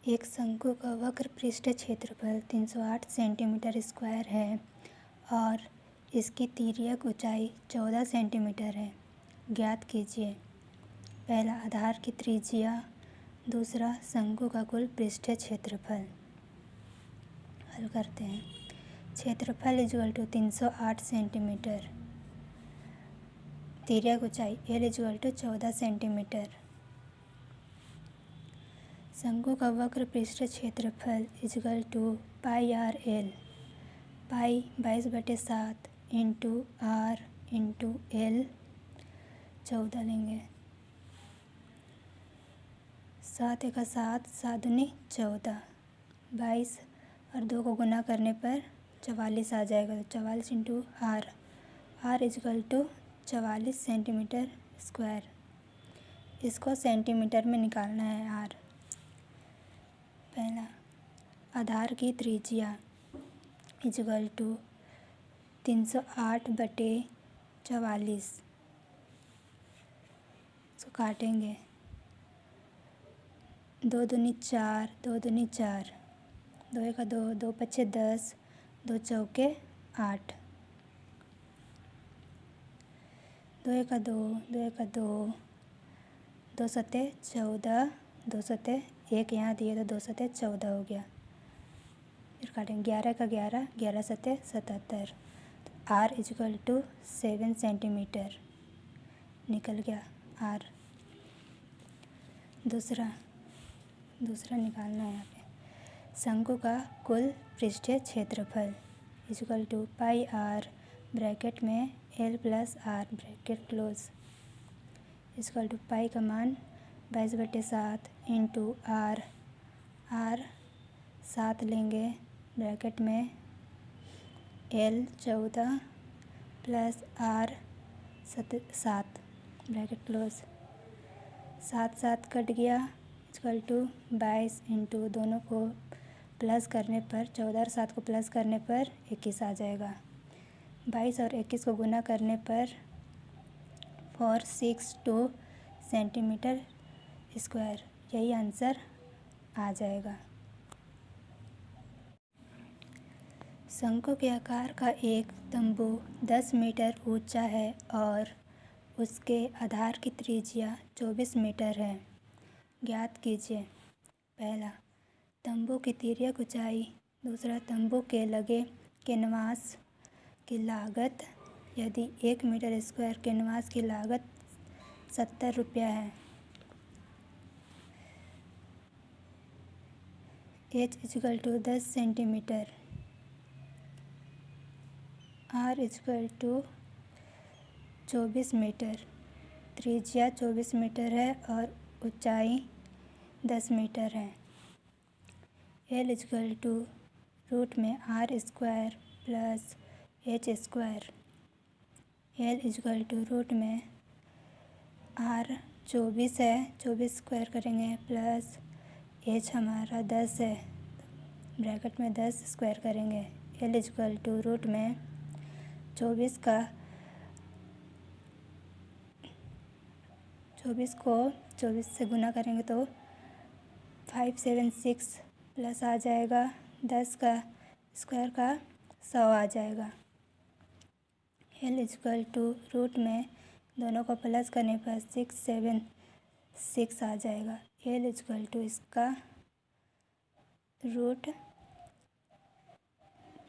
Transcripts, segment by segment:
एक शंकु का वक्र पृष्ठ क्षेत्रफल 308 सेंटीमीटर स्क्वायर है और इसकी तिर्यक ऊंचाई 14 सेंटीमीटर है। ज्ञात कीजिए पहला आधार की त्रिज्या, दूसरा शंकु का कुल पृष्ठ क्षेत्रफल। हल करते हैं। क्षेत्रफल इक्वल टू 308 सेंटीमीटर, तिर्यक ऊंचाई L इक्वल टू 14 सेंटीमीटर। शंकु का वक्र पृष्ठ क्षेत्रफल equal to pi R L. Pi 22/7 into R into L 14 लेंगे। 7 × 7 7 दूनी 14, 22 और 2 को गुना करने पर 44 आ जाएगा। तो 44 into R equal to 44 centimetre square. इसको सेंटीमीटर में निकालना है आर। पहला आधार की त्रिज्या इक्वल टू 308/44। इसको काटेंगे। 2 दूनी 4, 2 दूनी 4, 2 × 2, 2 × 5 10, 2 चौके 8, 2 × 2, 2 × 2, 2 सते 14, 2 सते 1 यहाँ दिए तो 2 सते 14 हो गया। फिर काटेंगे 11 × 11, 11 सते 77। आर इक्वल टू 7 सेंटीमीटर निकल गया आर। दूसरा निकालना है यहाँ पे। शंकु का कुल पृष्ठीय क्षेत्रफल equal to pi R bracket में L + R bracket close equal to pi का मान 22/7 इंटू आर 7 लेंगे ब्रैकेट में L 14 + R 7 ब्रैकेट क्लोज। 7 कट गया इक्वल टू 22 इंटू दोनों को प्लस करने पर 14 और 7 को प्लस करने पर 21 आ जाएगा। 22 और 21 को गुना करने पर 462 सेंटीमीटर स्क्वायर, यही आंसर आ जाएगा। शंकु के आकार का एक तंबू 10 मीटर ऊंचा है और उसके आधार की त्रिज्या 24 मीटर है। ज्ञात कीजिए पहला तंबू की तिर्यक ऊंचाई, दूसरा तंबू के लगे कैनवास की लागत। यदि 1 मीटर स्क्वायर कैनवास की लागत 70 रुपया है। H equal to 10 centimetre, R equal to 24 metre. त्रिज्या 24 मीटर है और ऊंचाई 10 मीटर है। L इक्वल टू रूट में R² plus H²। L equal to root में R 24 है, 24 स्क्वायर करेंगे प्लस H हमारा 10 है, ब्रैकेट में 10 स्क्वायर करेंगे। L इक्वल टू रूट में 24 को 24 से गुना करेंगे तो 576 प्लस आ जाएगा 10 का स्क्वायर का 100 आ जाएगा। L इक्वल टू रूट में दोनों को प्लस करने पर 676 आ जाएगा। L इक्वल टू इसका रूट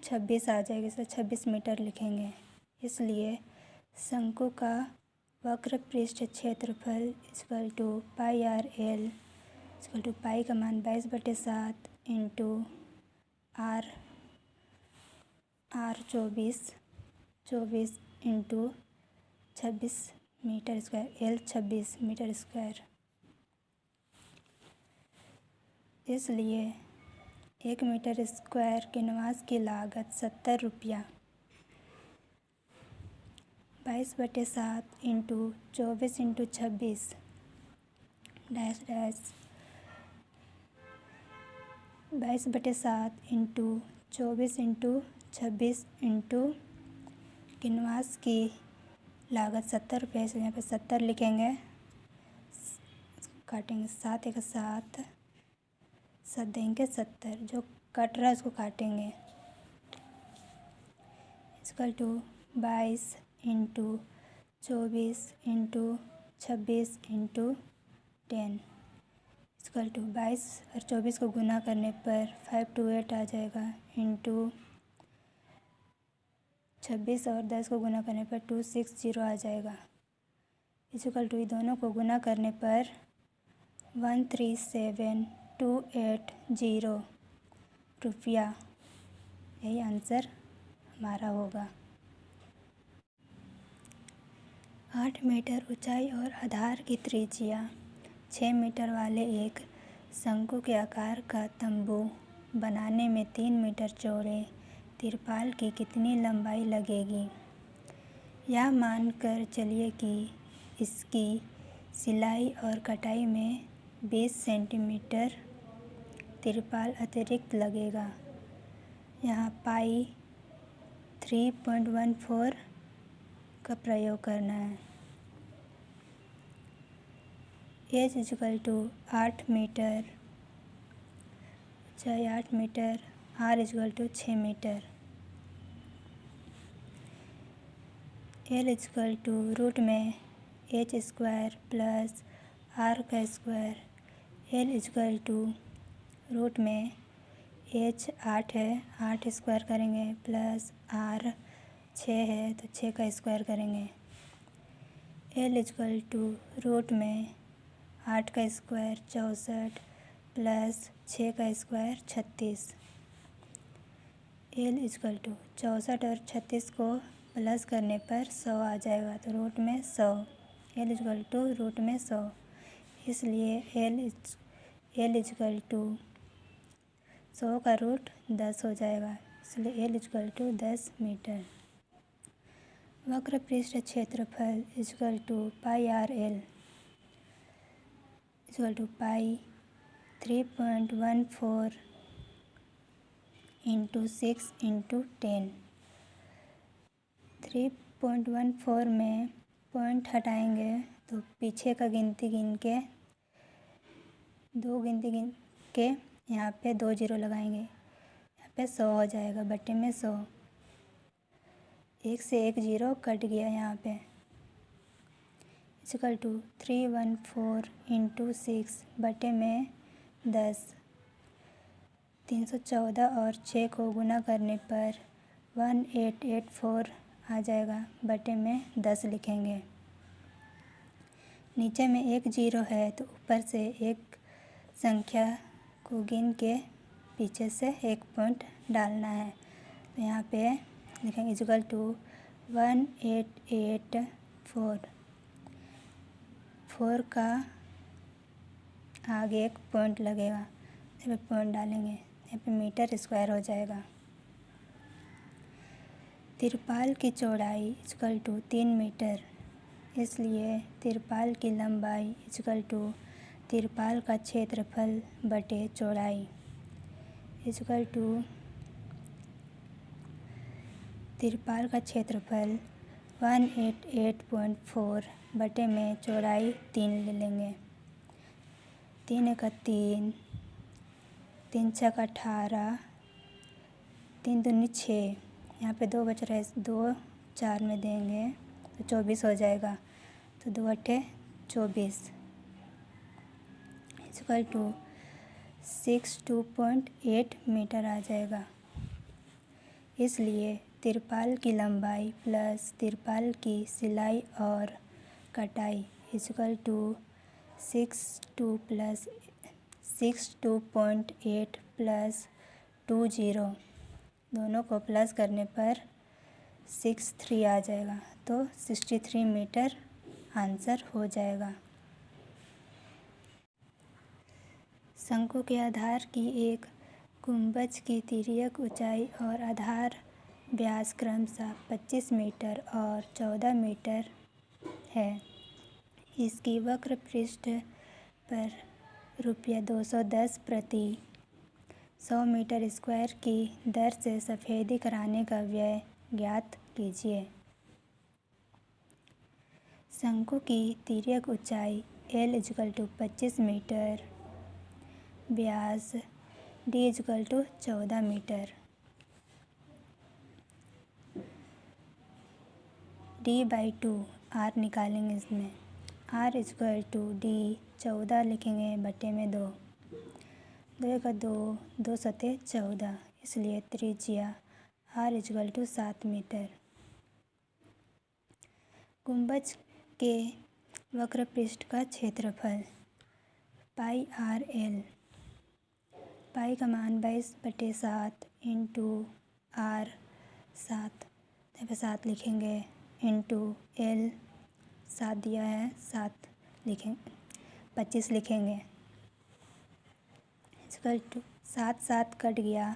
26 आ जाएगा, इसे 26 मीटर लिखेंगे। इसलिए शंकु का वक्र पृष्ठ क्षेत्रफल equal to pi R L equal to pi का मान 22/7 into R 24 into 26 metre square, L 26 metre square. इसलिए 1 मीटर स्क्वायर कैनवास की लागत 70 रुपया। 22/7 into 24 into 26 dash 22/7 into 24 into 26 into canvas की लागत 70 रुपये, से यहाँ पे 70 लिखेंगे। काटेंगे 7 × 7 देंगे 70, जो कट रहा है उसको काटेंगे। Equal to 22 into 24 into 26 into 10 equal to 22 और 24 को गुना करने पर 528 आ जाएगा, इंटू 26 और 10 को गुना करने पर 260 आ जाएगा। इक्वल टू दोनों को गुना करने पर 137,280 रुपया, यही आंसर हमारा होगा। 8 मीटर ऊंचाई और आधार की त्रिज्या 6 मीटर वाले एक शंकु के आकार का तंबू बनाने में 3 मीटर चौड़े तिरपाल की कितनी लंबाई लगेगी? यह मानकर चलिए कि इसकी सिलाई और कटाई में 20 सेंटीमीटर तिरपाल अतिरिक्त लगेगा। यहाँ पाई 3.14 का प्रयोग करना है। एज इक्वल टू 8 मीटर, ऊंचाई 8 metre, R equal to 6 metre. L equal to root में एच स्क्वायर प्लस आर का square. L equal to root में एच 8 है, 8 स्क्वायर करेंगे, प्लस आर 6 है तो 6 का स्क्वायर करेंगे। एल इक्वल टू रूट में 8 का स्क्वायर 64 प्लस 6 का स्क्वायर 36। एल इक्वल टू 64 और 36 को प्लस करने पर 100 आ जाएगा, तो रूट में 100। एल इक्वल टू रूट में 100, इसलिए एल इक्वल टू 100 का रूट 10 हो जाएगा, इसलिए एल इक्वल टू 10 मीटर। वक्र पृष्ठ क्षेत्रफल equal to pi R L equal to pi 3.14 into 6 into 10। 3.14 में पॉइंट हटाएंगे तो पीछे का गिनती गिन के यहाँ पे 2 जीरो लगाएंगे, यहाँ पे 100 हो जाएगा, बटे में 100। 1 से 1 जीरो कट गया यहाँ पे। इक्वल टू 314 इंटू 6 बटे में 10। 314 और 6 को गुना करने पर 1884 आ जाएगा, बटे में 10 लिखेंगे। नीचे में 1 जीरो है तो ऊपर से एक संख्या को गिन के पीछे से 1 पॉइंट डालना है, तो यहाँ पे लिखेंगे इक्वल टू 1884। 4 का आगे एक पॉइंट लगेगा, यहाँ पे पॉइंट डालेंगे, यहाँ पे मीटर स्क्वायर हो जाएगा। तिरपाल की चौड़ाई इक्वल टू 3 मीटर, इसलिए तिरपाल की लंबाई इक्वल टू तिरपाल का क्षेत्रफल बटे चौड़ाई इक्वल टू तिरपाल का क्षेत्रफल 188.4 बटे में चौड़ाई 3 ले लेंगे। 3 का 3, 3 छक्का 18, 3 दूनी 6, यहाँ पे 2 बच रहा है, 2 4 में देंगे तो 24 हो जाएगा, तो 2 अट्ठे 24 इक्वल टू 62.8 मीटर आ जाएगा। इसलिए तिरपाल की लंबाई प्लस तिरपाल की सिलाई और कटाई इक्वल टू 62.8 प्लस 20, दोनों को प्लस करने पर 63 आ जाएगा, तो 63 मीटर आंसर हो जाएगा। शंकु के आधार की एक गुंबज की तिर्यक ऊंचाई और आधार व्यास क्रमशः 25 मीटर और 14 मीटर है। इसकी वक्र पृष्ठ पर ₹210 प्रति 100 मीटर स्क्वायर की दर से सफ़ेदी कराने का व्यय ज्ञात कीजिए। शंकु की तिर्यक ऊंचाई L = 25 मीटर, व्यास D equal to 14 metre. D/2 R निकालेंगे इसमें। R इजकल टू D 14 लिखेंगे बटे में 2, 2 का 2, 2 सते 14, इसलिए त्रिज्या R इजकल टू 7 मीटर। गुंबज के वक्र पृष्ठ का क्षेत्रफल पाई RL। पाई का मान 22/7 इंटू R 7, यहाँ पे 7 लिखेंगे, इंटू L 7 दिया है, 7 लिखेंगे, 25 लिखेंगे। इजकल टू 7 7 कट गया,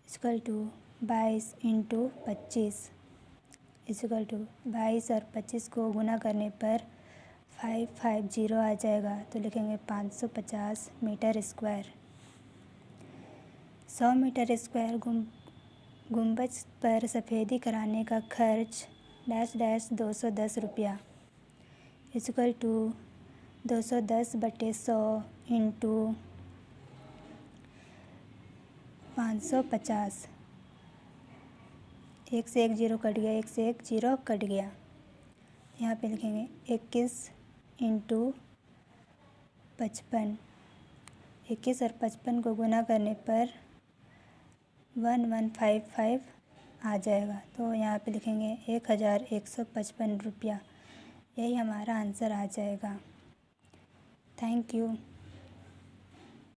equal to 22 into 25, equal to 22 और 25 को गुना करने पर 550 आ जाएगा, तो लिखेंगे 550 मीटर स्क्वायर। 100 मीटर स्क्वायर गुंबज पर सफ़ेदी कराने का खर्च डैश डैश 210 रुपया, इजकल टू 210/100 इंटू 550। एक से एक जीरो कट गया, एक से एक जीरो कट गया। यहाँ पे लिखेंगे 21 इंटू 55। 21 और 55 को गुना करने पर 1155 आ जाएगा, तो यहाँ पे लिखेंगे 1155 रुपया। यही हमारा आंसर आ जाएगा। Thank you.